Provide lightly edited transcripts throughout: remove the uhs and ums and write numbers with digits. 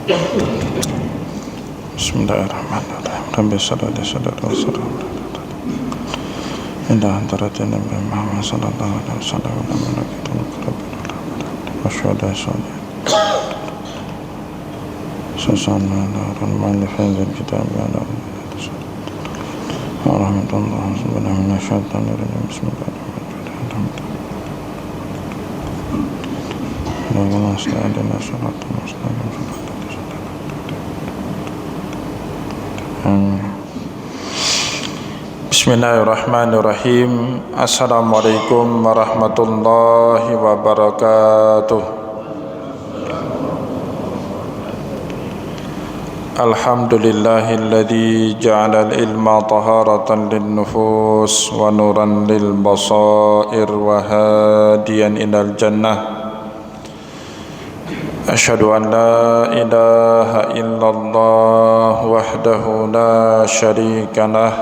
Bismillahirrahmanirrahim. Rabbi shalli sadri wa yassir amri. Indah antara Nabi Muhammad sallallahu alaihi wasallam wa malaikatu asyhadu an la sasana narun malifan kitab ala warahmatullahi subhanahu wa ta'ala. Bismillahirrahmanirrahim. Bismillahirrahmanirrahim. Assalamualaikum warahmatullahi wabarakatuh. Alhamdulillahilladzi ja'ala al-ilma taharatan lin-nufus wa nuran lil-basair wa hadiyan ilal jannah. Asyhadu an la ilaha illallah wahdahu la syarika lah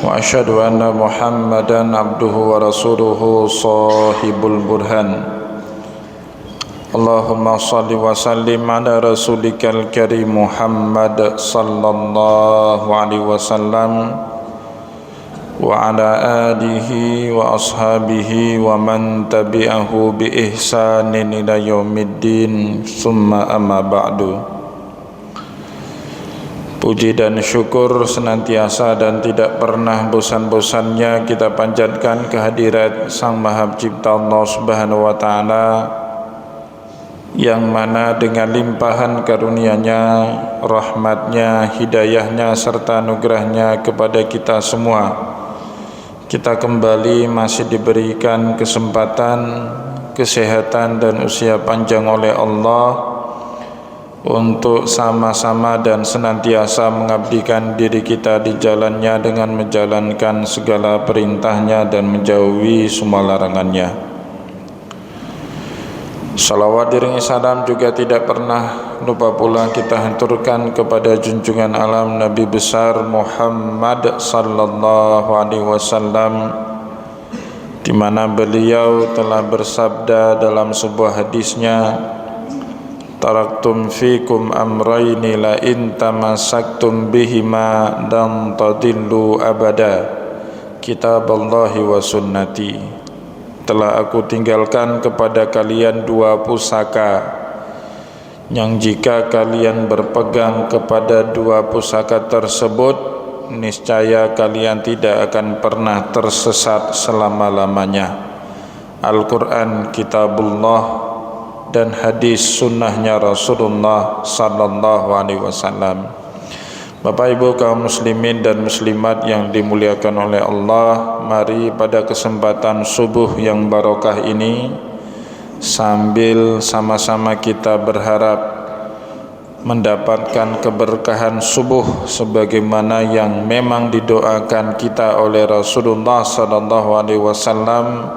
wa asyhadu anna Muhammadan abduhu wa rasuluhu sahibul burhan. Allahumma salli wa sallim ala rasulikal karim Muhammad sallallahu alaihi wasallam wa ala alihi wa ashabihi wa man tabi'ahu bi ihsanin ila yaumiddin, summa amma ba'du. Puji dan syukur senantiasa dan tidak pernah bosan-bosannya kita panjatkan kehadirat Sang Maha Pencipta Allah Subhanahu wa taala, yang mana dengan limpahan karunia-Nya, rahmat-Nya, hidayah-Nya serta anugerah-Nya kepada kita semua, kita kembali masih diberikan kesempatan, kesehatan dan usia panjang oleh Allah untuk sama-sama dan senantiasa mengabdikan diri kita di jalan-Nya dengan menjalankan segala perintah-Nya dan menjauhi semua larangan-Nya. Salawat diringi salam juga tidak pernah lupa pula kita haturkan kepada junjungan alam Nabi besar Muhammad sallallahu alaihi wasallam, di mana beliau telah bersabda dalam sebuah hadisnya, taraktum fikum amrayni la in tamassaktum bihima dan tadillu abada, kitaballahi wa sunnati. Telah aku tinggalkan kepada kalian dua pusaka, yang jika kalian berpegang kepada dua pusaka tersebut, niscaya kalian tidak akan pernah tersesat selama-lamanya. Al-Quran kitabullah dan hadis sunnahnya Rasulullah sallallahu alaihi wasallam. Bapak Ibu kaum muslimin dan muslimat yang dimuliakan oleh Allah, mari pada kesempatan subuh yang barokah ini, sambil sama-sama kita berharap mendapatkan keberkahan subuh sebagaimana yang memang didoakan kita oleh Rasulullah sallallahu alaihi wasallam,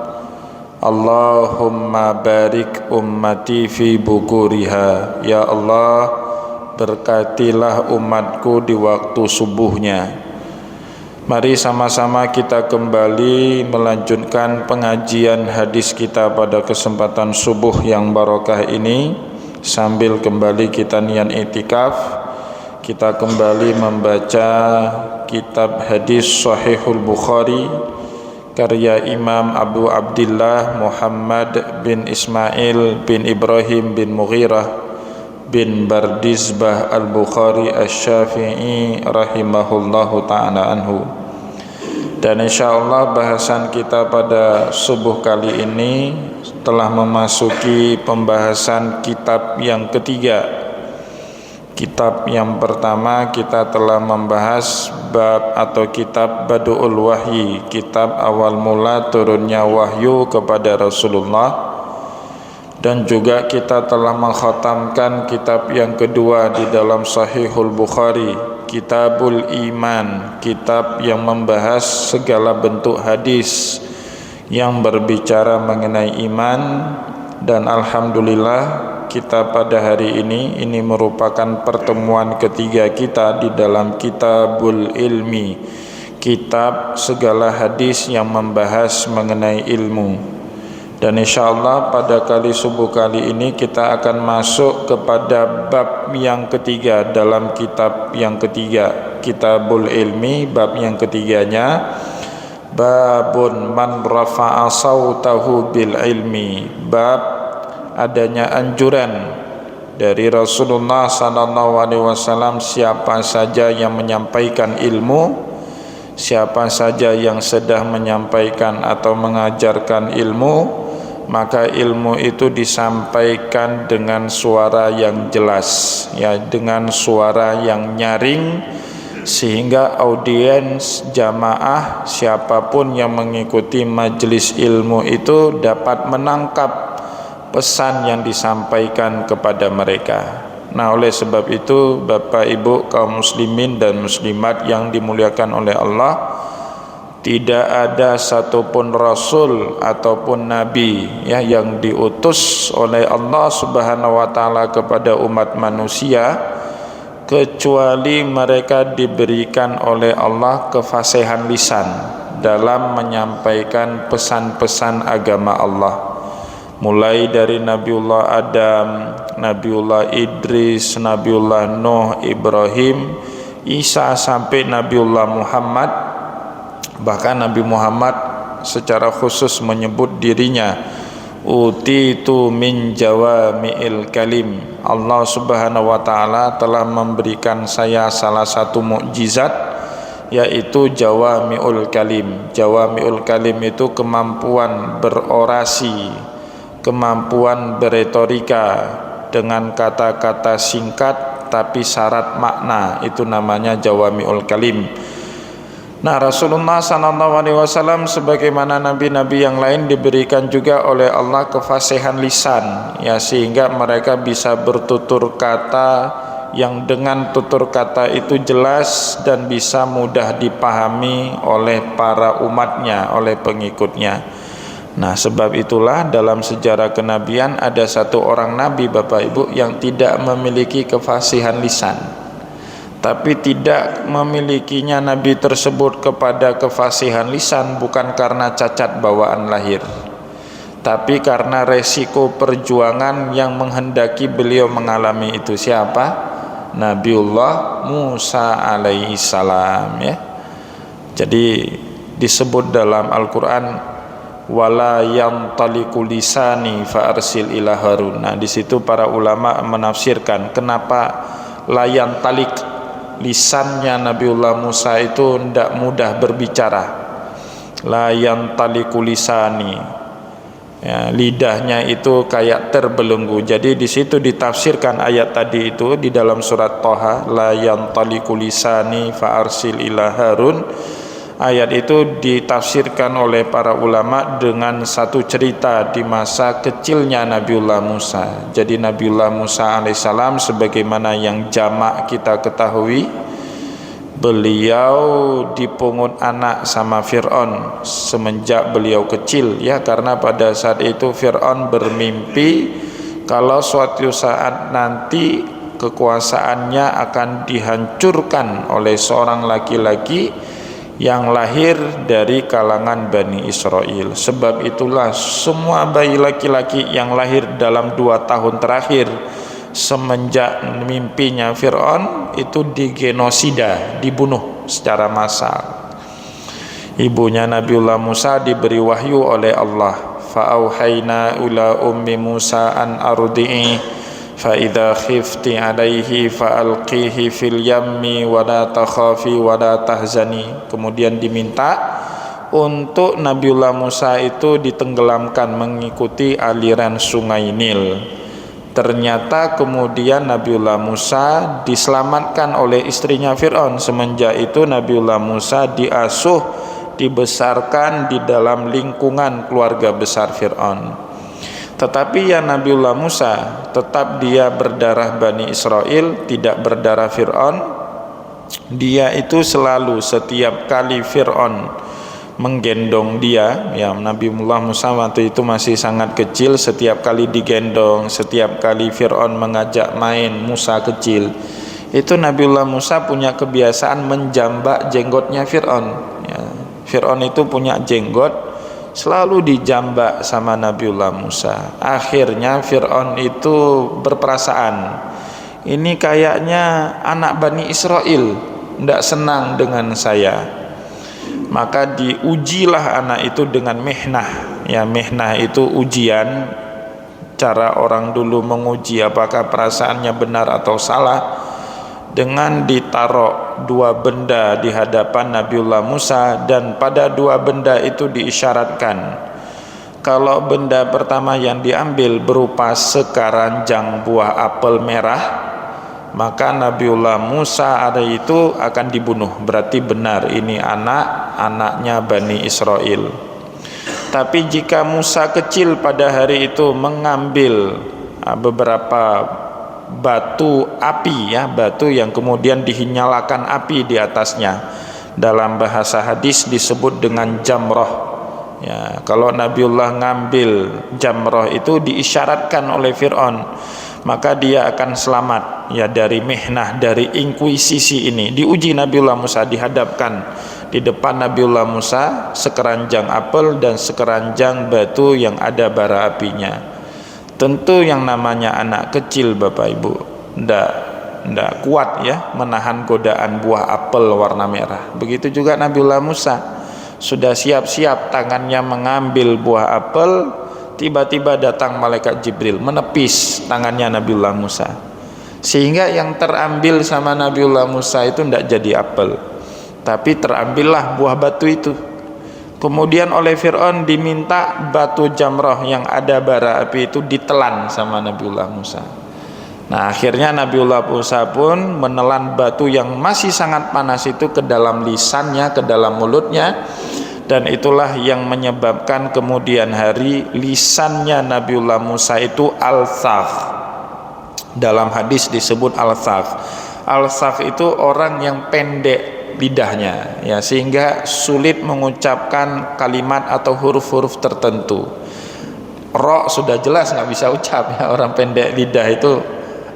Allahumma barik ummati fi bukuriha, ya Allah berkatilah umatku di waktu subuhnya. Mari sama-sama kita kembali melanjutkan pengajian hadis kita pada kesempatan subuh yang barokah ini, sambil kembali kita niat iktikaf. Kita kembali membaca kitab hadis Sahihul Bukhari karya Imam Abu Abdillah Muhammad bin Ismail bin Ibrahim bin Mughirah bin Bardizbah Al-Bukhari Asy-Syafi'i rahimahullahu ta'ala anhu. Dan insyaallah bahasan kita pada subuh kali ini telah memasuki pembahasan kitab yang ketiga. Kitab yang pertama kita telah membahas bab atau kitab Badu'ul Wahyi, kitab awal mula turunnya wahyu kepada Rasulullah. Dan juga kita telah mengkhatamkan kitab yang kedua di dalam Sahihul Bukhari, Kitabul Iman, kitab yang membahas segala bentuk hadis yang berbicara mengenai iman. Dan alhamdulillah kita pada hari ini merupakan pertemuan ketiga kita di dalam Kitabul Ilmi, kitab segala hadis yang membahas mengenai ilmu. Dan insyaallah pada kali subuh kali ini kita akan masuk kepada bab yang ketiga dalam kitab yang ketiga, Kitabul Ilmi. Bab yang ketiganya, babun man rafa'a sautahu bil ilmi. Bab adanya anjuran dari Rasulullah SAW, siapa saja yang menyampaikan ilmu, siapa saja yang sedang menyampaikan atau mengajarkan ilmu, maka ilmu itu disampaikan dengan suara yang jelas, ya, dengan suara yang nyaring, sehingga audiens jamaah siapapun yang mengikuti majelis ilmu itu dapat menangkap pesan yang disampaikan kepada mereka. Nah, oleh sebab itu Bapak Ibu kaum muslimin dan muslimat yang dimuliakan oleh Allah, tidak ada satupun rasul ataupun nabi, ya, yang diutus oleh Allah Subhanahu wa taala kepada umat manusia kecuali mereka diberikan oleh Allah kefasihan lisan dalam menyampaikan pesan-pesan agama Allah. Mulai dari Nabiullah Adam, Nabiullah Idris, Nabiullah Nuh, Ibrahim, Isa, sampai Nabiullah Muhammad. Bahkan Nabi Muhammad secara khusus menyebut dirinya utitu min jawami'il kalim. Allah Subhanahu wa taala telah memberikan saya salah satu mukjizat, yaitu jawami'ul kalim. Jawami'ul kalim itu kemampuan berorasi, kemampuan beretorika dengan kata-kata singkat tapi syarat makna, itu namanya jawami'ul kalim. Nah, Rasulullah SAW sebagaimana nabi-nabi yang lain diberikan juga oleh Allah kefasihan lisan, ya, sehingga mereka bisa bertutur kata yang dengan tutur kata itu jelas dan bisa mudah dipahami oleh para umatnya, oleh pengikutnya. Nah, sebab itulah dalam sejarah kenabian ada satu orang nabi, Bapak Ibu, yang tidak memiliki kefasihan lisan. Tapi tidak memilikinya nabi tersebut kepada kefasihan lisan bukan karena cacat bawaan lahir, tapi karena resiko perjuangan yang menghendaki beliau mengalami itu. Siapa? Nabiullah Musa alaihi salam, ya. Jadi disebut dalam Al-Qur'an wala yantaliqu lisani fa arsil ila Harun. Nah, di situ para ulama menafsirkan kenapa la yantaliq, lisannya Nabiullah Musa itu tidak mudah berbicara. La yantaliqu lisani, ya, lidahnya itu kayak terbelenggu. Jadi di situ ditafsirkan ayat tadi itu di dalam surat Thaha, la yantaliqu lisani fa arsil ila Harun. Ayat itu ditafsirkan oleh para ulama dengan satu cerita di masa kecilnya Nabiullah Musa. Jadi Nabiullah Musa alaihissalam, sebagaimana yang jamak kita ketahui, beliau dipungut anak sama Fir'aun semenjak beliau kecil, ya, karena pada saat itu Fir'aun bermimpi kalau suatu saat nanti kekuasaannya akan dihancurkan oleh seorang laki-laki yang lahir dari kalangan Bani Israel. Sebab itulah semua bayi laki-laki yang lahir dalam 2 tahun terakhir semenjak mimpinya Fir'aun itu digenosida, dibunuh secara massal. Ibunya Nabiullah Musa diberi wahyu oleh Allah, fa'auhayna ila ummi Musa an ardi'i fa idza khifti alaihi fa'alqihi fil yammi wa la takhafi wa la tahzani. Kemudian diminta untuk Nabiullah Musa itu ditenggelamkan mengikuti aliran sungai Nil. Ternyata kemudian Nabiullah Musa diselamatkan oleh istrinya Fir'aun. Semenjak itu Nabiullah Musa diasuh, dibesarkan di dalam lingkungan keluarga besar Fir'aun. Tetapi ya Nabiullah Musa tetap dia berdarah Bani Israel, tidak berdarah Fir'aun. Dia itu selalu setiap kali Fir'aun menggendong dia, ya, Nabiullah Musa waktu itu masih sangat kecil, setiap kali digendong, setiap kali Fir'aun mengajak main Musa kecil, itu Nabiullah Musa punya kebiasaan menjambak jenggotnya Fir'aun, ya. Fir'aun itu punya jenggot selalu dijambak sama Nabiullah Musa. Akhirnya Fir'aun itu berperasaan, ini kayaknya anak Bani Israel, tidak senang dengan saya. Maka diujilah anak itu dengan mihnah. Ya, mihnah itu ujian, cara orang dulu menguji apakah perasaannya benar atau salah, dengan ditaruh dua benda di hadapan Nabiullah Musa, dan pada dua benda itu diisyaratkan, kalau benda pertama yang diambil berupa sekeranjang buah apel merah, maka Nabiullah Musa ada itu akan dibunuh. Berarti benar ini anaknya Bani Israel. Tapi jika Musa kecil pada hari itu mengambil beberapa batu api, ya, batu yang kemudian dinyalakan api di atasnya, dalam bahasa hadis disebut dengan jamroh. Ya, kalau Nabiullah ngambil jamroh itu diisyaratkan oleh Fir'aun, maka dia akan selamat, ya, dari mihnah, dari inkuisisi ini. Diuji Nabiullah Musa, dihadapkan di depan Nabiullah Musa sekeranjang apel dan sekeranjang batu yang ada bara apinya. Tentu yang namanya anak kecil Bapak Ibu ndak kuat, ya, menahan godaan buah apel warna merah. Begitu juga Nabiullah Musa, sudah siap-siap tangannya mengambil buah apel, tiba-tiba datang malaikat Jibril menepis tangannya Nabiullah Musa, sehingga yang terambil sama Nabiullah Musa itu tidak jadi apel, tapi terambillah buah batu itu. Kemudian oleh Fir'aun diminta batu jamroh yang ada bara api itu ditelan sama Nabiullah Musa. Nah, akhirnya Nabiullah Musa pun menelan batu yang masih sangat panas itu ke dalam lisannya, ke dalam mulutnya, dan itulah yang menyebabkan kemudian hari lisannya Nabiullah Musa itu al-thagh. Dalam hadis disebut al-thagh. Al-thagh itu orang yang pendek lidahnya, ya, sehingga sulit mengucapkan kalimat atau huruf-huruf tertentu. Ro sudah jelas nggak bisa ucap, ya, orang pendek lidah itu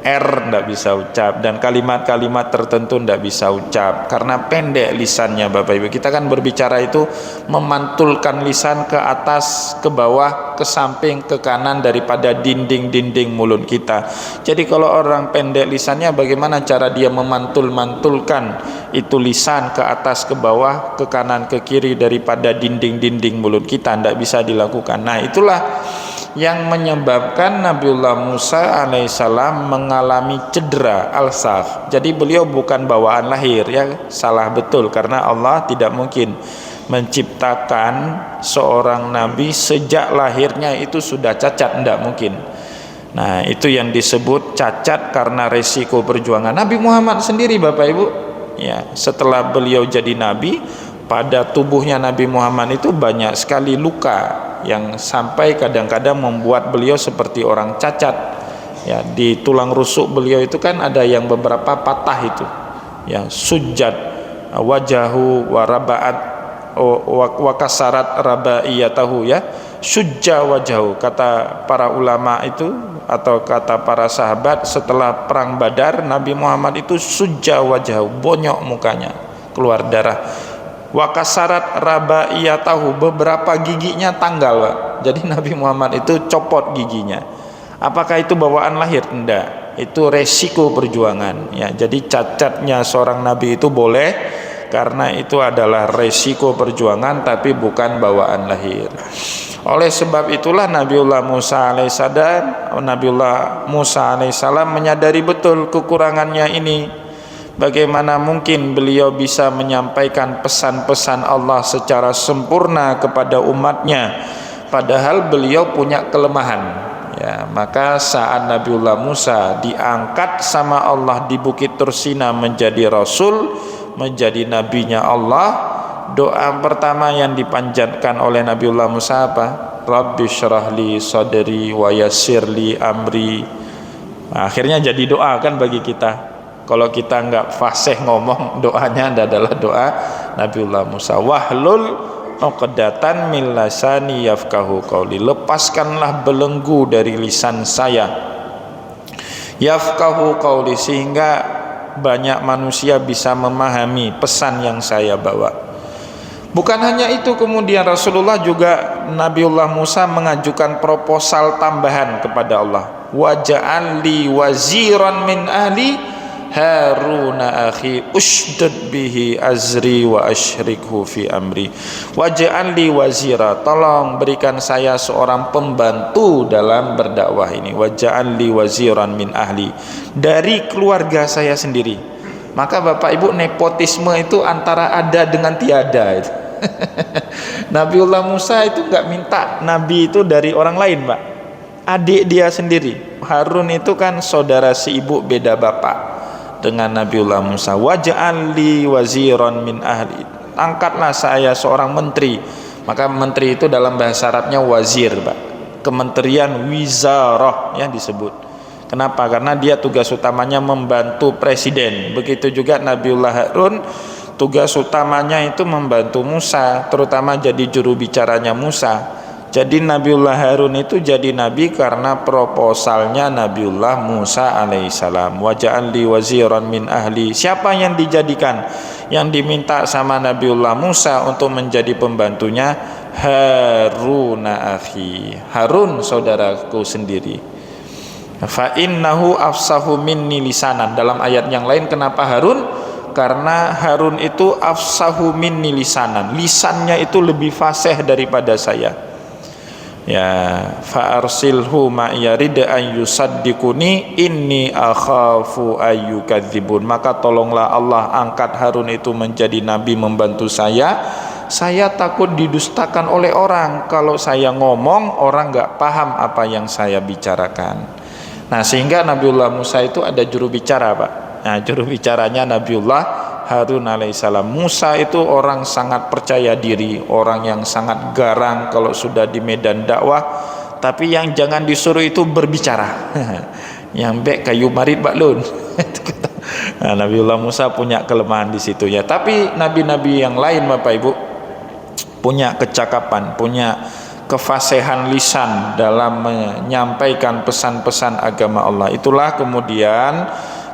R nggak bisa ucap, dan kalimat-kalimat tertentu nggak bisa ucap karena pendek lisannya Bapak Ibu. Kita kan berbicara itu memantulkan lisan ke atas, ke bawah, ke samping, ke kanan daripada dinding-dinding mulut kita. Jadi kalau orang pendek lisannya, bagaimana cara dia memantul-mantulkan itu lisan ke atas, ke bawah, ke kanan, ke kiri daripada dinding-dinding mulut kita? Nggak bisa dilakukan. Nah, itulah yang menyebabkan Nabiullah Musa alaihissalam mengalami cedera al-thagh. Jadi beliau bukan bawaan lahir, ya, salah betul, karena Allah tidak mungkin menciptakan seorang nabi sejak lahirnya itu sudah cacat, tidak mungkin. Nah, itu yang disebut cacat karena resiko perjuangan. Nabi Muhammad sendiri Bapak Ibu, ya, setelah beliau jadi nabi, pada tubuhnya Nabi Muhammad itu banyak sekali luka yang sampai kadang-kadang membuat beliau seperti orang cacat, ya. Di tulang rusuk beliau itu kan ada yang beberapa patah itu, ya, sujjad wajahu warabaat wakasarat rabaiyatahu, ya, sujja wajahu, kata para ulama itu atau kata para sahabat, setelah perang Badar Nabi Muhammad itu sujja wajahu, bonyok mukanya, keluar darah. Wakasarat rabaiyatahu, beberapa giginya tanggal, Pak. Jadi Nabi Muhammad itu copot giginya. Apakah itu bawaan lahir? Tidak, itu resiko perjuangan, ya. Jadi cacatnya seorang nabi itu boleh karena itu adalah resiko perjuangan, tapi bukan bawaan lahir. Oleh sebab itulah Nabiullah Musa alaihissalam menyadari betul kekurangannya ini. Bagaimana mungkin beliau bisa menyampaikan pesan-pesan Allah secara sempurna kepada umatnya, padahal beliau punya kelemahan, ya. Maka saat Nabiullah Musa diangkat sama Allah di Bukit Tursina menjadi rasul, menjadi nabinya Allah, doa pertama yang dipanjatkan oleh Nabiullah Musa apa? Rabbi syrahli sadri wa yassirli amri. Nah, akhirnya jadi doa kan bagi kita. Kalau kita nggak fasih ngomong, doanya adalah doa Nabiullah Musa. Wahlul uqdatan min lisani yafqahu qauli. Lepaskanlah belenggu dari lisan saya. Yafqahu qauli, sehingga banyak manusia bisa memahami pesan yang saya bawa. Bukan hanya itu, kemudian Rasulullah juga Nabiullah Musa mengajukan proposal tambahan kepada Allah. Waj'al li waziran min ahli Haruna akhi ushdud bihi azri wa asyrikhu fi amri waj'al li wazira, tolong berikan saya seorang pembantu dalam berdakwah ini. Waj'al li waziran min ahli, dari keluarga saya sendiri. Maka Bapak Ibu, nepotisme itu antara ada dengan tiada itu. Nabiullah Musa itu enggak minta nabi itu dari orang lain, Pak. Adik dia sendiri. Harun itu kan saudara seibu beda bapak dengan Nabiullah Musa. Waj'al li waziran min ahli, angkatlah saya seorang menteri. Maka menteri itu dalam bahasa Arabnya wazir, Pak. Kementerian wizarah yang disebut. Kenapa? Karena dia tugas utamanya membantu presiden. Begitu juga Nabiullah Harun, tugas utamanya itu membantu Musa, terutama jadi juru bicaranya Musa. Jadi Nabiullah Harun itu jadi nabi karena proposalnya Nabiullah Musa alaihissalam. Waj'al li waziran min ahli. Siapa yang dijadikan, yang diminta sama Nabiullah Musa untuk menjadi pembantunya? Haruna akhi, Harun saudaraku sendiri. Fa innahu afsahu minni lisanan. Dalam ayat yang lain kenapa Harun? Karena Harun itu afsahu minni lisanan, lisannya itu lebih fasih daripada saya. Ya, fa arsilhu ma yarid an yusaddiquni inni akhafu ayyukadzibun. Maka tolonglah Allah angkat Harun itu menjadi nabi membantu saya. Saya takut didustakan oleh orang. Kalau saya ngomong orang enggak paham apa yang saya bicarakan. Nah, sehingga Nabiullah Musa itu ada juru bicara, Pak. Nah, juru bicaranya Nabiullah Harun alaihissalam. Musa itu orang sangat percaya diri, orang yang sangat garang kalau sudah di medan dakwah. Tapi yang jangan disuruh itu berbicara. Yang bek kayu marit baklun. Nah, Nabiullah Musa punya kelemahan di situ ya. Tapi nabi-nabi yang lain Bapak Ibu punya kecakapan, punya kefasihan lisan dalam menyampaikan pesan-pesan agama Allah. Itulah kemudian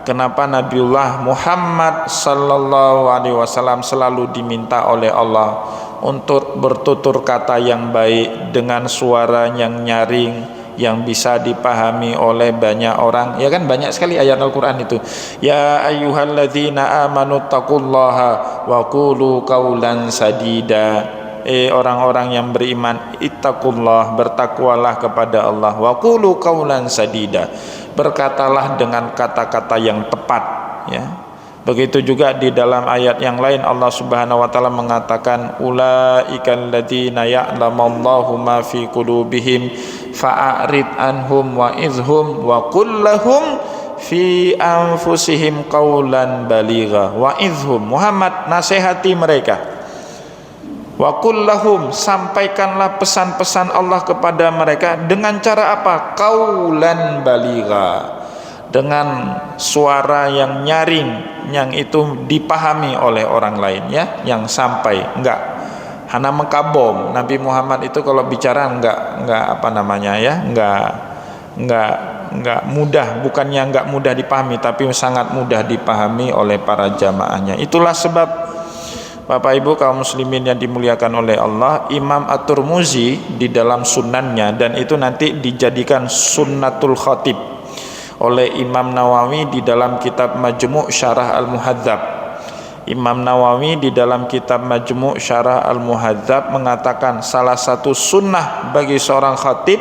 kenapa Nabiullah Muhammad sallallahu alaihi wasallam selalu diminta oleh Allah untuk bertutur kata yang baik dengan suara yang nyaring, yang bisa dipahami oleh banyak orang. Ya kan, banyak sekali ayat Al-Qur'an itu. Ya ayyuhalladzina amanu taqullaha wa qulu qaulan sadida. Orang-orang yang beriman, ittaqullah, bertakwalah kepada Allah, wa qulu qaulan sadida, berkatalah dengan kata-kata yang tepat ya. Begitu juga di dalam ayat yang lain Allah Subhanahu wa taala mengatakan ulaikal ladzina ya'lamallahu ma fi qulubihim fa'arid anhum wa izhum wa qul lahum fi anfusihim qaulan baligha. Wa izhum, Muhammad nasihati mereka. Wa qul lahum, sampaikanlah pesan-pesan Allah kepada mereka dengan cara apa? Qaulan baligha, dengan suara yang nyaring, yang itu dipahami oleh orang lain ya, yang sampai, enggak hana mengkabom. Nabi Muhammad itu kalau bicara enggak apa namanya ya, enggak mudah, bukannya enggak mudah dipahami, tapi sangat mudah dipahami oleh para jamaahnya. Itulah sebab Bapak Ibu kaum muslimin yang dimuliakan oleh Allah, Imam At-Tirmizi di dalam sunannya, dan itu nanti dijadikan sunnatul khatib oleh Imam Nawawi di dalam kitab Majmu' Syarah Al-Muhadzab. Imam Nawawi di dalam kitab Majmu' Syarah Al-Muhadzab mengatakan salah satu sunnah bagi seorang khatib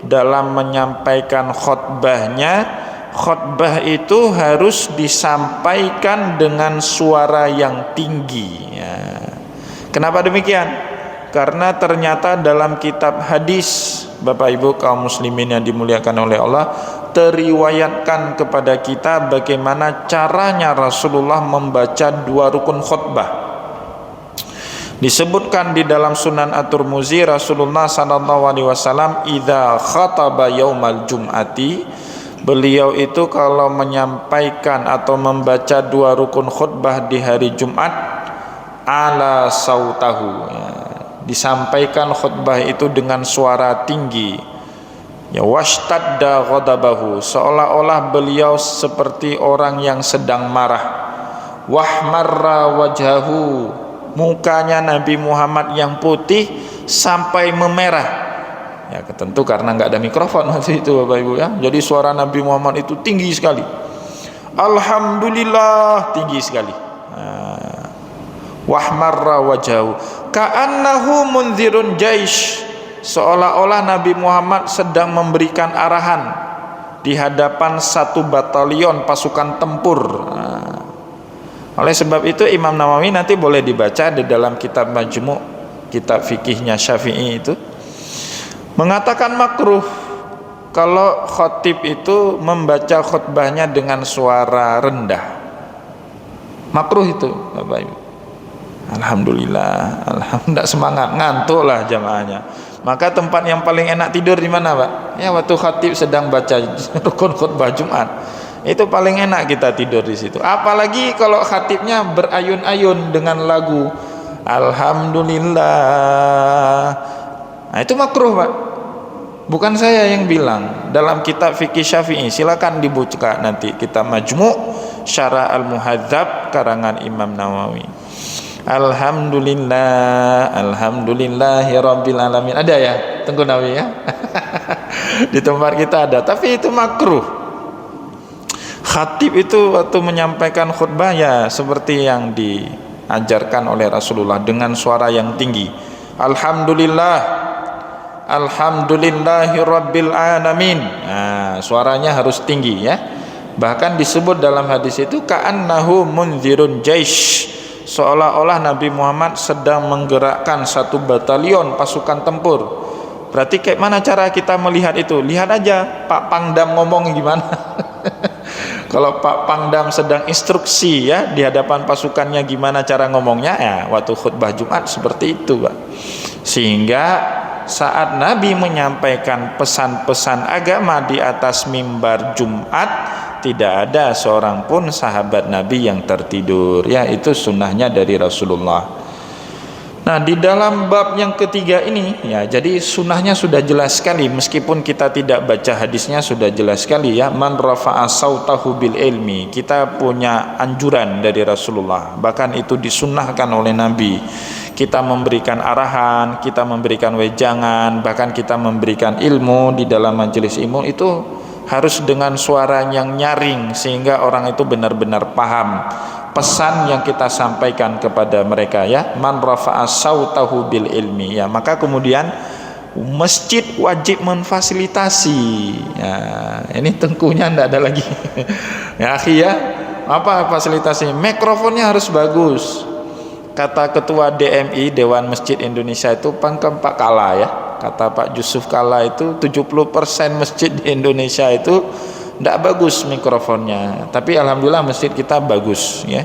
dalam menyampaikan khutbahnya, khutbah itu harus disampaikan dengan suara yang tinggi ya. Kenapa demikian? Karena ternyata dalam kitab hadis, Bapak Ibu kaum muslimin yang dimuliakan oleh Allah, teriwayatkan kepada kita bagaimana caranya Rasulullah membaca dua rukun khutbah. Disebutkan di dalam Sunan At-Tirmizi, Rasulullah sallallahu alaihi wasallam idza khataba yaumal jum'ati, beliau itu kalau menyampaikan atau membaca dua rukun khutbah di hari Jumat, ala sautahu ya, disampaikan khutbah itu dengan suara tinggi ya, washtadda ghadabahu, seolah-olah beliau seperti orang yang sedang marah, wahmarra wajhahu, mukanya Nabi Muhammad yang putih sampai memerah. Ya tentu karena nggak ada mikrofon waktu itu Bapak Ibu ya. Jadi suara Nabi Muhammad itu tinggi sekali. Alhamdulillah, tinggi sekali. Wahmarra wajahu ka'annahu munzirun jaish, seolah-olah Nabi Muhammad sedang memberikan arahan di hadapan satu batalion pasukan tempur. Oleh sebab itu Imam Nawawi nanti boleh dibaca di dalam kitab Majmu', kitab fikihnya Syafi'i itu mengatakan makruh kalau khatib itu membaca khutbahnya dengan suara rendah. Makruh itu Bapak Ibu. Alhamdulillah, alhamdulillah, semangat, ngantuk lah jamaahnya. Maka tempat yang paling enak tidur di mana Pak? Ya waktu khatib sedang baca rukun khutbah Jumat. Itu paling enak kita tidur di situ. Apalagi kalau khatibnya berayun-ayun dengan lagu Alhamdulillah. Nah itu makruh Pak. Bukan saya yang bilang, dalam kitab fikih Syafi'i, silakan dibuka nanti kitab Majmu' Syarah Al-Muhadzab karangan Imam Nawawi. Alhamdulillah, alhamdulillahi rabbil alamin. Ada ya Tengku Nawawi ya? Di tempat kita ada, tapi itu makruh. Khatib itu waktu menyampaikan khutbah ya seperti yang diajarkan oleh Rasulullah dengan suara yang tinggi. Alhamdulillah, alhamdulillahi rabbil alamin. Nah, suaranya harus tinggi ya. Bahkan disebut dalam hadis itu ka'annahu munzirun jaish, seolah-olah Nabi Muhammad sedang menggerakkan satu batalion pasukan tempur. Berarti kayak mana cara kita melihat itu? Lihat aja Pak Pangdam ngomong gimana. Kalau Pak Pangdam sedang instruksi ya di hadapan pasukannya gimana cara ngomongnya ya waktu khutbah Jumat seperti itu Pak. Sehingga saat Nabi menyampaikan pesan-pesan agama di atas mimbar Jumat, tidak ada seorang pun sahabat Nabi yang tertidur. Ya itu sunnahnya dari Rasulullah. Nah di dalam bab yang ketiga ini ya, jadi sunnahnya sudah jelas sekali, meskipun kita tidak baca hadisnya sudah jelas sekali ya. Man rafa'a sautahu bil ilmi, kita punya anjuran dari Rasulullah, bahkan itu disunnahkan oleh Nabi. Kita memberikan arahan, kita memberikan wejangan, bahkan kita memberikan ilmu di dalam majelis ilmu itu harus dengan suara yang nyaring sehingga orang itu benar-benar paham pesan yang kita sampaikan kepada mereka ya. Man rafa'a sautahu bil ilmi ya, maka kemudian masjid wajib memfasilitasi ya. Ini tengkunya ndak ada lagi ya akhi ya. Apa fasilitasi? Mikrofonnya harus bagus. Kata ketua DMI Dewan Masjid Indonesia itu Pak Kala ya, kata Pak Yusuf Kala itu 70% masjid di Indonesia itu tidak bagus mikrofonnya, tapi alhamdulillah masjid kita bagus ya.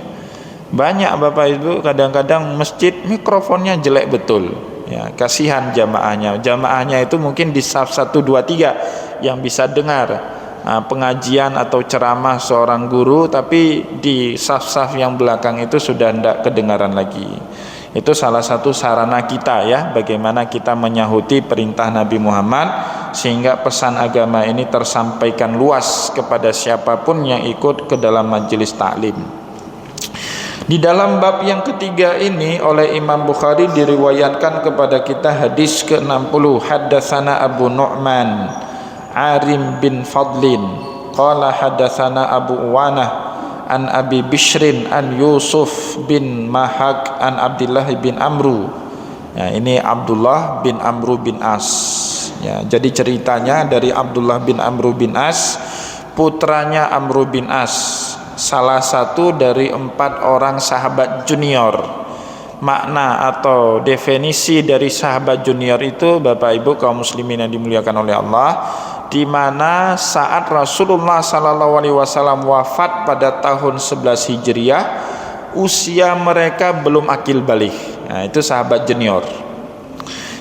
Banyak Bapak Ibu kadang-kadang masjid mikrofonnya jelek betul ya, kasihan jamaahnya itu mungkin di saf 1, 2, 3 yang bisa dengar pengajian atau ceramah seorang guru, tapi di saf-saf yang belakang itu sudah tidak kedengaran lagi. Itu salah satu sarana kita ya, bagaimana kita menyahuti perintah Nabi Muhammad sehingga pesan agama ini tersampaikan luas kepada siapapun yang ikut ke dalam majelis taklim. Di dalam bab yang ketiga ini oleh Imam Bukhari diriwayatkan kepada kita hadis ke-60. Haddatsana Abu Nu'man Arim bin Fadlin qala haddatsana Abu Uwanah an Abi Bishrin an Yusuf bin Mahak an Abdullah bin Amru. Ya, ini Abdullah bin Amru bin As. Ya, jadi ceritanya dari Abdullah bin Amru bin As, putranya Amru bin As, salah satu dari 4 orang sahabat junior. Makna atau definisi dari sahabat junior itu Bapak Ibu kaum muslimin yang dimuliakan oleh Allah, di mana saat Rasulullah SAW wafat pada tahun 11 Hijriah, usia mereka belum akil baligh. Nah, itu sahabat junior.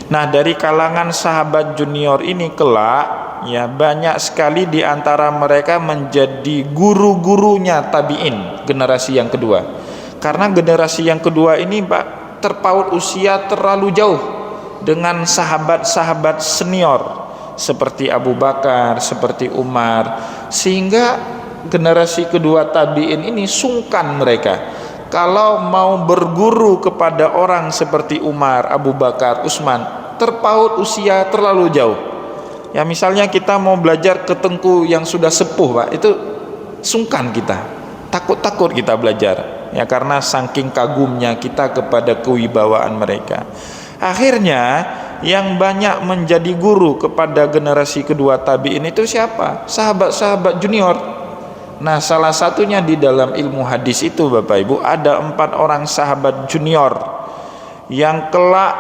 Nah, dari kalangan sahabat junior ini kelak ya banyak sekali di antara mereka menjadi guru-gurunya tabi'in, generasi yang kedua. Karena generasi yang kedua ini Pak terpaut usia terlalu jauh dengan sahabat-sahabat senior seperti Abu Bakar, seperti Umar, sehingga generasi kedua tabi'in ini sungkan mereka kalau mau berguru kepada orang seperti Umar, Abu Bakar, Utsman, terpaut usia terlalu jauh. Ya misalnya kita mau belajar ke Tengku yang sudah sepuh, Pak, itu sungkan kita, takut-takut kita belajar, ya karena saking kagumnya kita kepada kewibawaan mereka. Akhirnya yang banyak menjadi guru kepada generasi kedua tabi'in itu siapa? Sahabat-sahabat junior. Nah, salah satunya di dalam ilmu hadis itu, Bapak Ibu, ada 4 orang sahabat junior yang kelak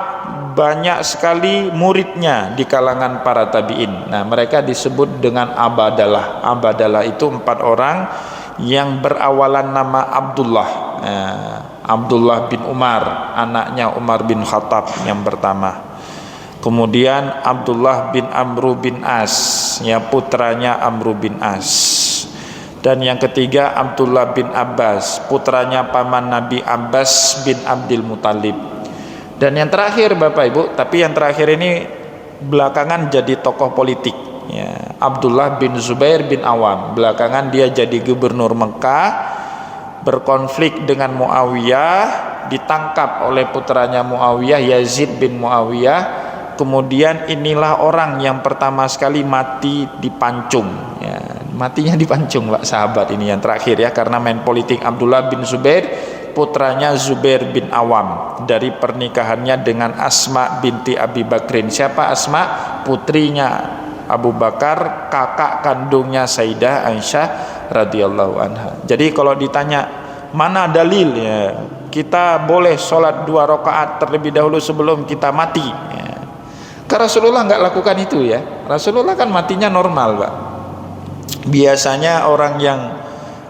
banyak sekali muridnya di kalangan para tabi'in. Nah, mereka disebut dengan Abadalah. Abadalah itu 4 orang yang berawalan nama Abdullah. Abdullah bin Umar, anaknya Umar bin Khattab yang pertama. Kemudian Abdullah bin Amru bin As, ya putranya Amru bin As. Dan yang ketiga Abdullah bin Abbas, putranya paman Nabi Abbas bin Abdul Muthalib. Dan yang terakhir Bapak Ibu, tapi yang terakhir ini belakangan jadi tokoh politik, ya, Abdullah bin Zubair bin Awam. Belakangan dia jadi gubernur Mekah, berkonflik dengan Muawiyah, ditangkap oleh putranya Muawiyah, Yazid bin Muawiyah. Kemudian inilah orang yang pertama sekali mati dipancung, ya, matinya dipancung, Pak, sahabat ini yang terakhir, ya, karena main politik. Abdullah bin Zubair, putranya Zubair bin Awam, dari pernikahannya dengan Asma binti Abi Bakrin. Siapa Asma? Putrinya Abu Bakar, kakak kandungnya Sayyidah Aisyah radhiyallahu anha. Jadi kalau ditanya mana dalil, ya, kita boleh sholat 2 rakaat terlebih dahulu sebelum kita mati, ya. Karena Rasulullah nggak lakukan itu, ya. Rasulullah kan matinya normal, Pak. Biasanya orang yang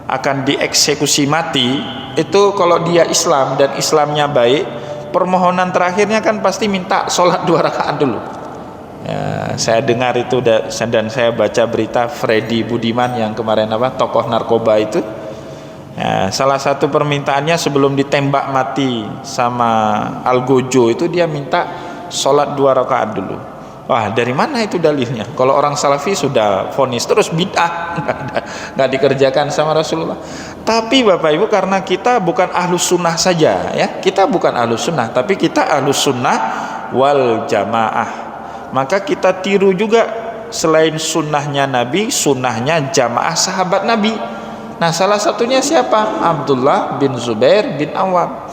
akan dieksekusi mati itu kalau dia Islam dan Islamnya baik, permohonan terakhirnya kan pasti minta sholat 2 rakaat dulu. Ya, saya dengar itu dan saya baca berita Freddy Budiman yang kemarin tokoh narkoba itu. Ya, salah satu permintaannya sebelum ditembak mati sama Algojo itu dia minta sholat 2 rakaat dulu. Wah, dari mana itu dalilnya? Kalau orang salafi sudah vonis terus bid'ah, nggak dikerjakan sama Rasulullah. Tapi Bapak Ibu, karena kita bukan ahlus sunnah saja, ya, kita bukan ahlus sunnah, tapi kita ahlus sunnah wal jamaah. Maka kita tiru juga selain sunnahnya Nabi, sunnahnya jamaah sahabat Nabi. Nah, salah satunya siapa? Abdullah bin Zubair bin Awam.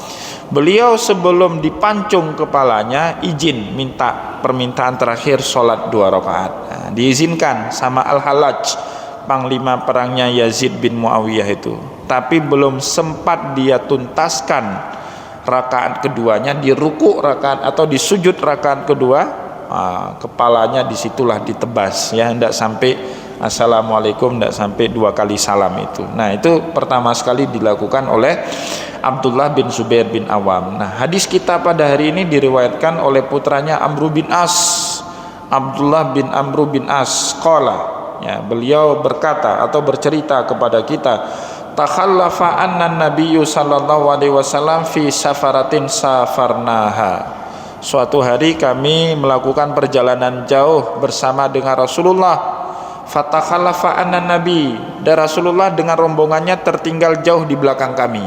Beliau sebelum dipancung kepalanya izin, minta permintaan terakhir sholat 2 rakaat. Nah, diizinkan sama Al-Halaj, panglima perangnya Yazid bin Muawiyah itu. Tapi belum sempat dia tuntaskan rakaat keduanya, di ruku rakaat atau di sujud rakaat kedua, kepalanya disitulah ditebas, ya, hendak sampai assalamualaikum, hendak sampai 2 kali salam itu. Nah, itu pertama sekali dilakukan oleh Abdullah bin Zubair bin Awam. Nah, hadis kita pada hari ini diriwayatkan oleh putranya Amru bin As, Abdullah bin Amru bin As qala, ya, beliau berkata atau bercerita kepada kita, takhallafa anna nabiyyu sallallahu alaihi wasallam fi safaratin safarnaha. Suatu hari kami melakukan perjalanan jauh bersama dengan Rasulullah. Fatakhallafa anna nabi, dan Rasulullah dengan rombongannya tertinggal jauh di belakang kami.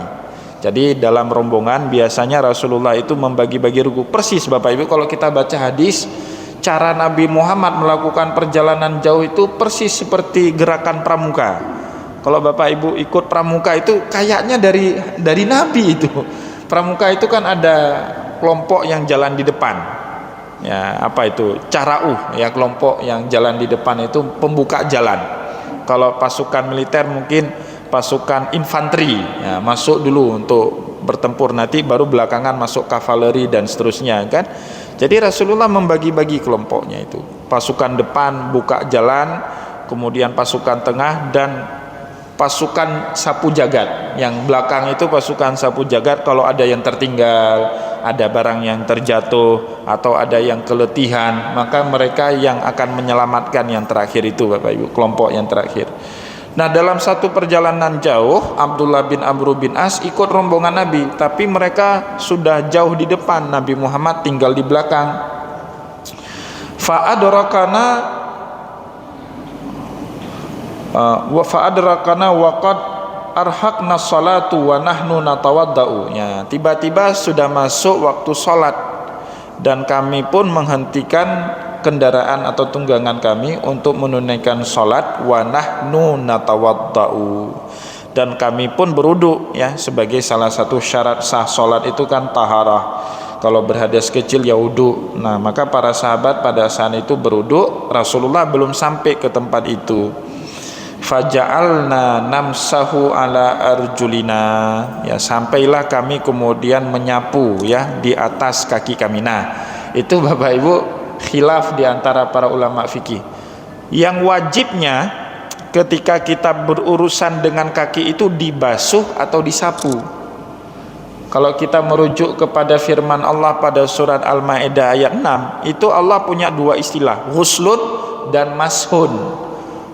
Jadi dalam rombongan biasanya Rasulullah itu membagi-bagi ruku. Persis Bapak Ibu, kalau kita baca hadis, cara Nabi Muhammad melakukan perjalanan jauh itu persis seperti gerakan pramuka. Kalau Bapak Ibu ikut pramuka itu kayaknya dari Nabi itu. Pramuka itu kan ada kelompok yang jalan di depan. Ya, apa itu? Cara'uh, ya, kelompok yang jalan di depan itu pembuka jalan. Kalau pasukan militer mungkin pasukan infanteri, ya, masuk dulu untuk bertempur, nanti baru belakangan masuk kavaleri dan seterusnya, kan. Jadi Rasulullah membagi-bagi kelompoknya itu. Pasukan depan buka jalan, kemudian pasukan tengah dan pasukan sapu jagat. Yang belakang itu pasukan sapu jagat, kalau ada yang tertinggal, ada barang yang terjatuh atau ada yang keletihan, maka mereka yang akan menyelamatkan yang terakhir itu, Bapak Ibu, kelompok yang terakhir. Nah, dalam satu perjalanan jauh, Abdullah bin Amru bin As ikut rombongan Nabi, tapi mereka sudah jauh di depan, Nabi Muhammad tinggal di belakang. Fa'adrakana waqad arhaqna sholatu wa nahnu natawaddau. Ya, tiba-tiba sudah masuk waktu sholat dan kami pun menghentikan kendaraan atau tunggangan kami untuk menunaikan sholat. Wa nahnu natawaddau, dan kami pun berwudu. Ya, sebagai salah satu syarat sah sholat itu kan taharah. Kalau berhadas kecil ya wudu. Nah, maka para sahabat pada saat itu berwudu. Rasulullah belum sampai ke tempat itu. Faja'alna namsahu ala arjulina. Ya, sampailah kami kemudian menyapu ya di atas kaki kami. Nah, itu Bapak Ibu khilaf di antara para ulama fikih. Yang wajibnya ketika kita berurusan dengan kaki itu dibasuh atau disapu. Kalau kita merujuk kepada firman Allah pada surat Al-Maidah ayat 6, itu Allah punya dua istilah, ghuslun dan mashun.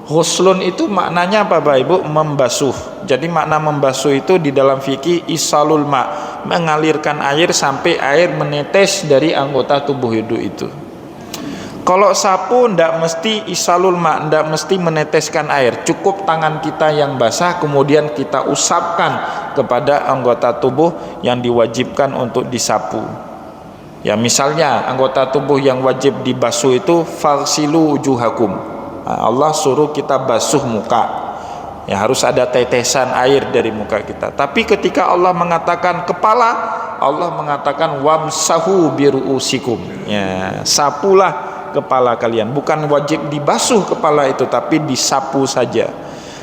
Ghuslun itu maknanya apa Bapak Ibu? Membasuh. Jadi makna membasuh itu di dalam fikih isalul ma, mengalirkan air sampai air menetes dari anggota tubuh itu. Kalau sapu ndak mesti isalul ma, ndak mesti meneteskan air, cukup tangan kita yang basah kemudian kita usapkan kepada anggota tubuh yang diwajibkan untuk disapu. Ya, misalnya anggota tubuh yang wajib dibasuh itu farsilu wujuhakum. Nah, Allah suruh kita basuh muka. Ya, harus ada tetesan air dari muka kita. Tapi ketika Allah mengatakan kepala, Allah mengatakan wamsahu biruusikum. Ya, sapulah kepala kalian. Bukan wajib dibasuh kepala itu, tapi disapu saja.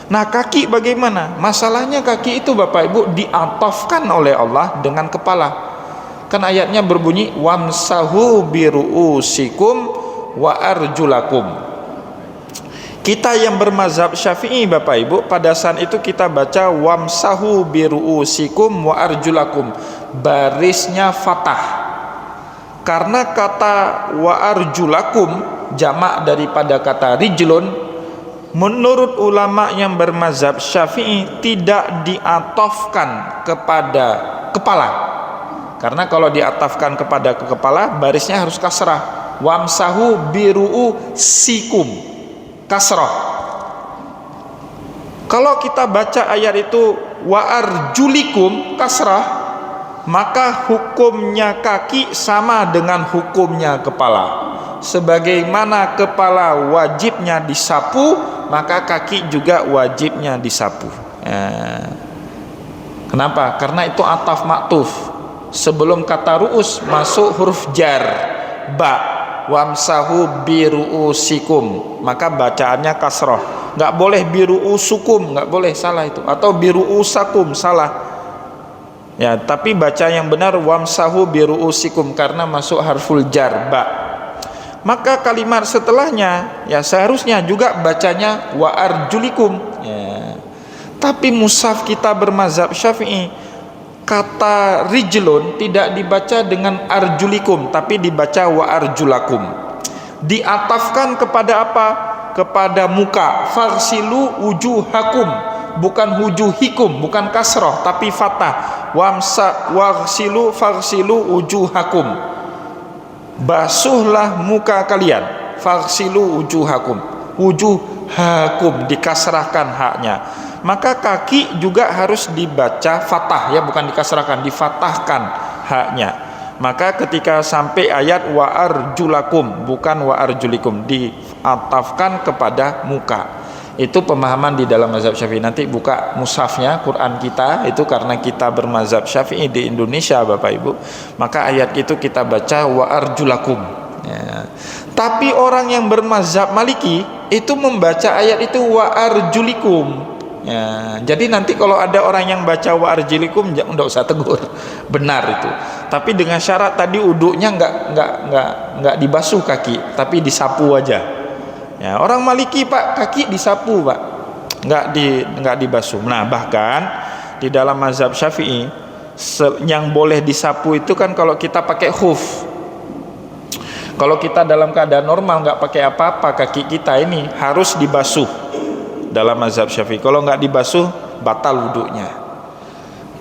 Nah, kaki bagaimana? Masalahnya kaki itu Bapak Ibu diatofkan oleh Allah dengan kepala. Kan ayatnya berbunyi wamsahu biruusikum wa arjulakum. Kita yang bermazhab Syafi'i Bapak Ibu, pada saat itu kita baca wamsahu biruusikum wa arjulakum, barisnya fathah. Karena kata wa arjulakum jamak daripada kata rijlun, menurut ulama yang bermazhab Syafi'i tidak diatofkan kepada kepala. Karena kalau diatofkan kepada kepala, barisnya harus kasrah. Wamsahu biruusikum, kasrah. Kalau kita baca ayat itu wa arjulikum, kasrah, maka hukumnya kaki sama dengan hukumnya kepala. Sebagaimana kepala wajibnya disapu, maka kaki juga wajibnya disapu. Kenapa? Karena itu ataf maktuf. Sebelum kata ru'us masuk huruf jar ba, wamsahu biru'usikum, maka bacaannya kasroh. Nggak boleh biru'usukum, nggak boleh, salah itu. Atau biru'usakum, salah. Ya, tapi baca yang benar wamsahu biruusikum karena masuk harful jar ba. Maka kalimat setelahnya ya seharusnya juga bacanya wa arjulikum. Ya. Tapi mushaf kita bermazhab Syafi'i, kata rijlun tidak dibaca dengan arjulikum tapi dibaca wa arjulakum. Diatafkan kepada apa? Kepada muka. Farsilu wujuhakum, bukan wujuhikum, bukan kasroh tapi fathah. Wagsilu farsilu wujuhakum, basuhlah muka kalian. Farsilu wujuhakum, wujuhakum dikasrahkan haknya. Maka kaki juga harus dibaca fathah ya, bukan dikasrahkan, difathahkan haknya. Maka ketika sampai ayat wa arjulakum, bukan wa arjulikum, diatafkan kepada muka. Itu pemahaman di dalam mazhab Syafi'i. Nanti buka mushafnya Quran kita itu, karena kita bermazhab Syafi'i di Indonesia Bapak Ibu, maka ayat itu kita baca wa arjulakum ya. Tapi orang yang bermazhab Maliki itu membaca ayat itu wa arjulikum ya. Jadi nanti kalau ada orang yang baca wa arjulikum enggak usah tegur, benar itu. Tapi dengan syarat tadi uduknya enggak dibasuh kaki, tapi disapu aja. Ya, orang Maliki Pak, kaki disapu Pak, nggak dibasuh. Nah, bahkan di dalam mazhab Syafi'i yang boleh disapu itu kan kalau kita pakai khuf. Kalau kita dalam keadaan normal nggak pakai apa-apa, kaki kita ini harus dibasuh dalam mazhab Syafi'i. Kalau nggak dibasuh batal wudhunya.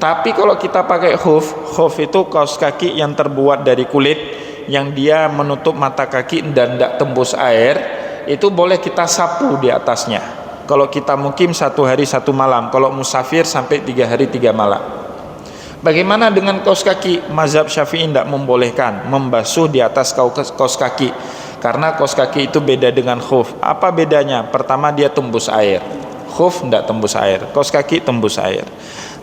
Tapi kalau kita pakai khuf itu kaos kaki yang terbuat dari kulit yang dia menutup mata kaki dan tidak tembus air, itu boleh kita sapu di atasnya. Kalau kita mukim 1 hari 1 malam, kalau musafir sampai 3 hari 3 malam. Bagaimana dengan kaos kaki? Mazhab Syafi'i tidak membolehkan membasuh di atas kaos kaki, karena kaos kaki itu beda dengan khuf. Apa bedanya? Pertama, dia tembus air. Khuf tidak tembus air, kaos kaki tembus air.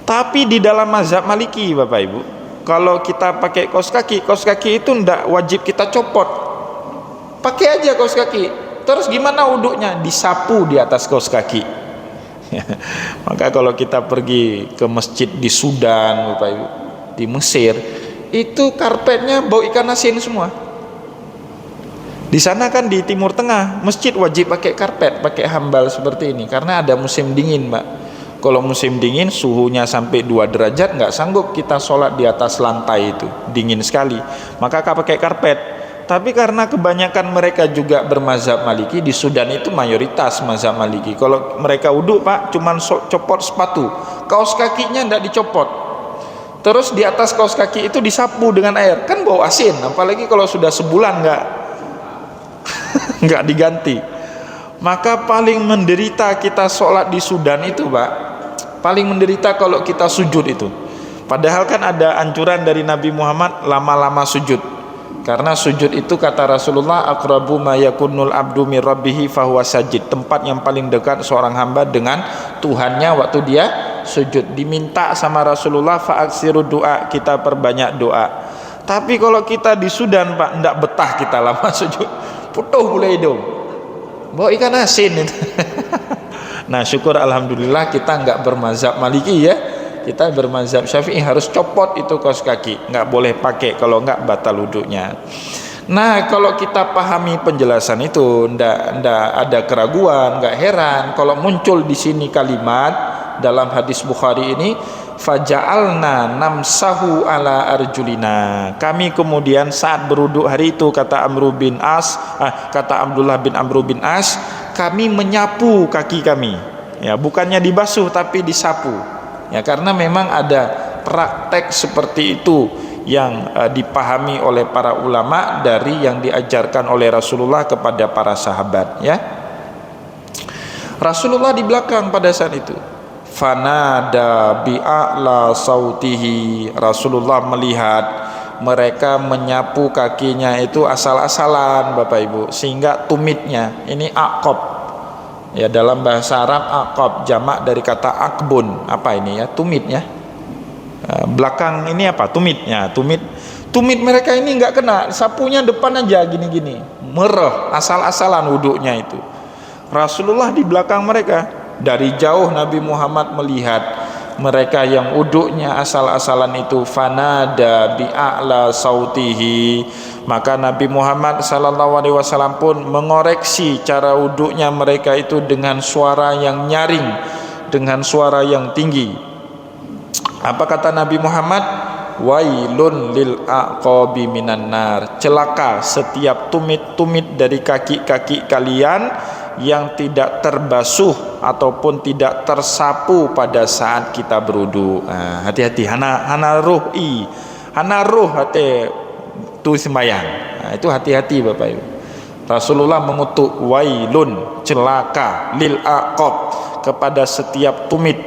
Tapi di dalam mazhab Maliki, Bapak Ibu, kalau kita pakai kaos kaki itu tidak wajib kita copot, pakai aja kaos kaki. Terus gimana wuduknya? Disapu di atas kaos kaki. Maka kalau kita pergi ke masjid di Sudan, Bapak Ibu, di Mesir, itu karpetnya bau ikan asin semua. Di sana kan di Timur Tengah, masjid wajib pakai karpet, pakai hambal seperti ini, karena ada musim dingin, Mbak. Kalau musim dingin suhunya sampai 2 derajat, nggak sanggup kita sholat di atas lantai itu, dingin sekali. Maka pakai karpet. Tapi karena kebanyakan mereka juga bermazhab Maliki, di Sudan itu mayoritas mazhab Maliki. Kalau mereka wudhu, Pak, cuman copot sepatu, kaos kakinya tidak dicopot. Terus di atas kaos kaki itu disapu dengan air, kan bau asin. Apalagi kalau sudah sebulan nggak diganti. Maka paling menderita kita sholat di Sudan itu, Pak, paling menderita kalau kita sujud itu. Padahal kan ada anjuran dari Nabi Muhammad lama-lama sujud. Karena sujud itu kata Rasulullah, aqrabu ma yakunul abdu min rabbih fahuwa sajid, tempat yang paling dekat seorang hamba dengan Tuhannya waktu dia sujud. Diminta sama Rasulullah, fa'aksiru doa, kita perbanyak doa. Tapi kalau kita di Sudan, Pak, ndak betah kita lama sujud, putuh boleh hidung, bawa ikan asin itu. Nah, syukur alhamdulillah kita nggak bermazhab Maliki ya. Kita bermazhab Syafi'i, harus copot itu kaos kaki, nggak boleh pakai, kalau nggak batal wudhunya. Nah, kalau kita pahami penjelasan itu, ndak ada keraguan, nggak heran kalau muncul di sini kalimat dalam hadis Bukhari ini, faja'alna namsahu ala arjulina. Kami kemudian saat berwudhu hari itu, kata Abdullah bin Amr bin As, kami menyapu kaki kami. Ya, bukannya dibasuh tapi disapu. Ya, karena memang ada praktek seperti itu yang dipahami oleh para ulama dari yang diajarkan oleh Rasulullah kepada para sahabat, ya. Rasulullah di belakang pada saat itu, fanada bi'a'la sautihi. Rasulullah melihat mereka menyapu kakinya itu asal-asalan, Bapak Ibu, sehingga tumitnya ini aqab. Ya, dalam bahasa Arab aqab jamak dari kata akbun. Apa ini ya? Tumitnya. Belakang ini apa? Tumitnya. Tumit mereka ini nggak kena, sapunya depan aja gini-gini. Merah, asal-asalan wuduknya itu. Rasulullah di belakang mereka. Dari jauh Nabi Muhammad melihat mereka yang wuduknya asal-asalan itu, fanada bi'a'la sautihi. Maka Nabi Muhammad SAW pun mengoreksi cara wuduknya mereka itu dengan suara yang nyaring, dengan suara yang tinggi. Apa kata Nabi Muhammad? Wailun lil aqabi minan nar. Celaka setiap tumit-tumit dari kaki-kaki kalian yang tidak terbasuh ataupun tidak tersapu pada saat kita berwudu. Hati-hati, hana ruh hati tu sembahyang. Itu hati-hati, Bapak Ibu. Rasulullah mengutuk wailun, celaka, lil aqab, kepada setiap tumit,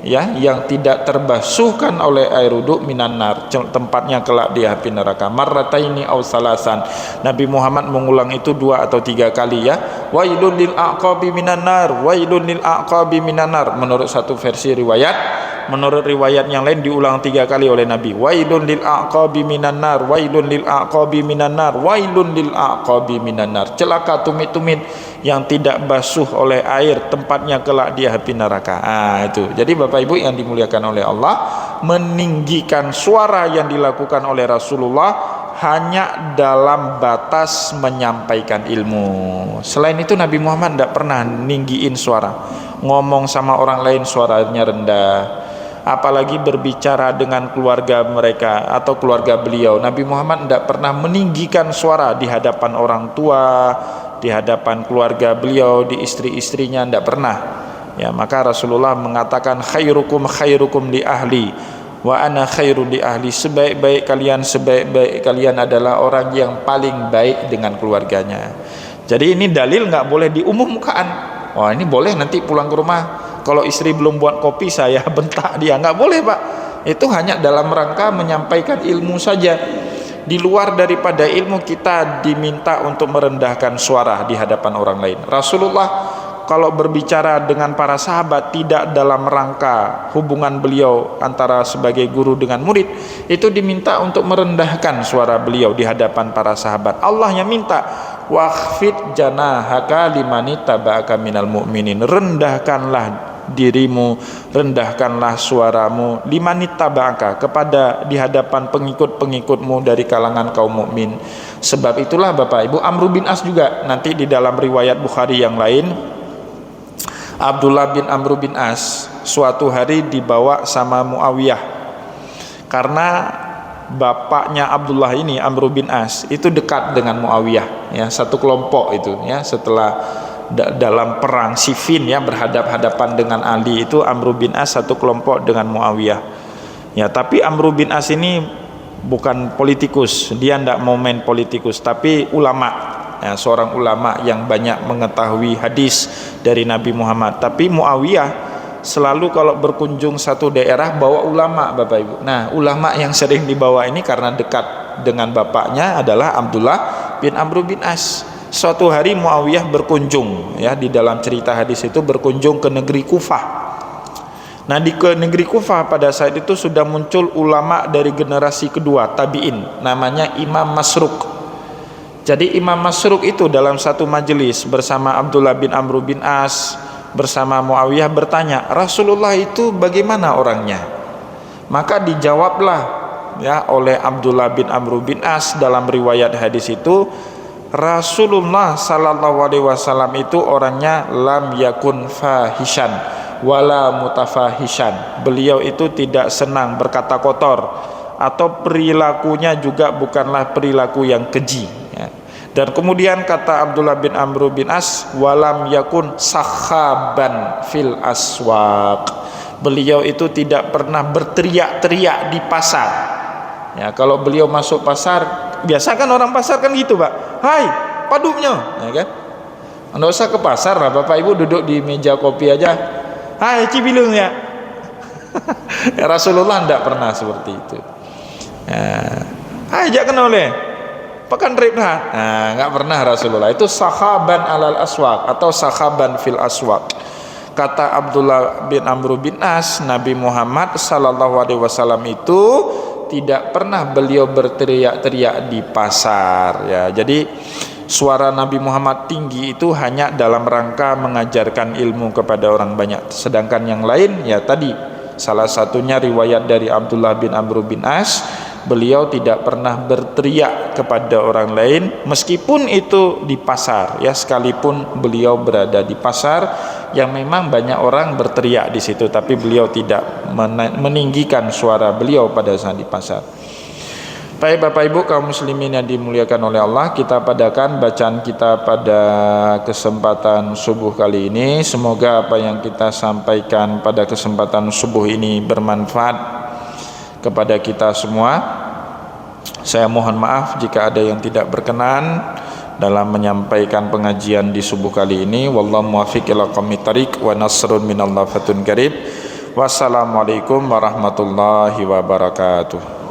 ya, yang tidak terbasuhkan oleh air wudu minan nar, tempatnya kelak di api neraka. Marrataini aw salasan. Nabi Muhammad mengulang itu 2 atau 3 kali, ya. Wailun lil aqabi minan nar, wailun lil aqabi minan nar. Menurut satu versi riwayat, menurut riwayat yang lain diulang 3 kali oleh Nabi. Wailun lil aqabi minan nar, wailun lil aqabi minan nar, wailun lil aqabi minan nar. Celaka tumit-tumit yang tidak basuh oleh air, tempatnya kelak di api neraka. Itu. Jadi Bapak Ibu yang dimuliakan oleh Allah, meninggikan suara yang dilakukan oleh Rasulullah hanya dalam batas menyampaikan ilmu. Selain itu Nabi Muhammad tidak pernah ninggiin suara. Ngomong sama orang lain suaranya rendah, apalagi berbicara dengan keluarga mereka atau keluarga beliau. Nabi Muhammad tidak pernah meninggikan suara di hadapan orang tua, di hadapan keluarga beliau, di istri-istrinya, tidak pernah. Ya, maka Rasulullah mengatakan khairukum khairukum li ahli wa ana khairu li ahli. Sebaik-baik kalian adalah orang yang paling baik dengan keluarganya. Jadi ini dalil nggak boleh diumumkan. Wah, ini boleh nanti pulang ke rumah kalau istri belum buat kopi saya bentak dia. Nggak boleh, Pak. Itu hanya dalam rangka menyampaikan ilmu saja. Di luar daripada ilmu kita diminta untuk merendahkan suara di hadapan orang lain. Rasulullah kalau berbicara dengan para sahabat tidak dalam rangka hubungan beliau antara sebagai guru dengan murid, itu diminta untuk merendahkan suara beliau di hadapan para sahabat. Allah yang minta, waqfid janahaka limani taba'aka minal mu'minin, rendahkanlah dirimu, rendahkanlah suaramu limani taba'aka, kepada di hadapan pengikut-pengikutmu dari kalangan kaum mukmin. Sebab itulah Bapak Ibu, Amr bin As juga nanti di dalam riwayat Bukhari yang lain, Abdullah bin Amr bin As suatu hari dibawa sama Muawiyah, karena bapaknya Abdullah ini, Amr bin As, itu dekat dengan Muawiyah, ya, satu kelompok itu, ya, setelah dalam perang Siffin, ya, berhadap-hadapan dengan Ali, itu Amr bin As satu kelompok dengan Muawiyah, ya. Tapi Amr bin As ini bukan politikus, dia tidak mau main politikus, tapi ulama, ya, seorang ulama yang banyak mengetahui hadis dari Nabi Muhammad. Tapi Muawiyah selalu kalau berkunjung satu daerah bawa ulama, Bapak Ibu. Nah, ulama yang sering dibawa ini karena dekat dengan bapaknya adalah Abdullah bin Amr bin As. Suatu hari Muawiyah berkunjung, ya, di dalam cerita hadis itu berkunjung ke negeri Kufah. Nah, di ke negeri Kufah pada saat itu sudah muncul ulama dari generasi kedua tabi'in, namanya Imam Masruq. Jadi Imam Masruq itu dalam satu majelis bersama Abdullah bin Amr bin As bersama Muawiyah bertanya, Rasulullah itu bagaimana orangnya? Maka dijawablah, ya, oleh Abdullah bin Amr bin As dalam riwayat hadis itu, Rasulullah sallallahu alaihi wasallam itu orangnya lam yakun fahishan wala mutafahishan. Beliau itu tidak senang berkata kotor, atau perilakunya juga bukanlah perilaku yang keji, ya. Dan kemudian kata Abdullah bin Amr bin As, walam yakun sakhaban fil aswaq. Beliau itu tidak pernah berteriak-teriak di pasar, ya. Kalau beliau masuk pasar, biasa kan orang pasar kan gitu, Pak, hai padumnya, ya kan. Nggak usah ke pasar lah, Bapak Ibu duduk di meja kopi aja, hai cibilung ya. Rasulullah tidak pernah seperti itu, ya. Hai jak kenal oleh pekan ribhat, nah, nggak pernah Rasulullah. Itu sahaban alal aswaq atau sahaban fil aswaq. Kata Abdullah bin Amr bin As, Nabi Muhammad sallallahu alaihi wasallam itu tidak pernah beliau berteriak-teriak di pasar, ya. Jadi suara Nabi Muhammad tinggi itu hanya dalam rangka mengajarkan ilmu kepada orang banyak. Sedangkan yang lain, ya tadi salah satunya riwayat dari Abdullah bin Amr bin As, beliau tidak pernah berteriak kepada orang lain meskipun itu di pasar, ya, sekalipun beliau berada di pasar yang memang banyak orang berteriak di situ, tapi beliau tidak meninggikan suara beliau pada saat di pasar. Baik Bapak Ibu kaum muslimin yang dimuliakan oleh Allah, kita padakan bacaan kita pada kesempatan subuh kali ini. Semoga apa yang kita sampaikan pada kesempatan subuh ini bermanfaat kepada kita semua. Saya mohon maaf jika ada yang tidak berkenan dalam menyampaikan pengajian di subuh kali ini. Wallahu muwaffiq ila aqwamit thariq wa nasrun minallahi fatun qarib. Wassalamualaikum warahmatullahi wabarakatuh.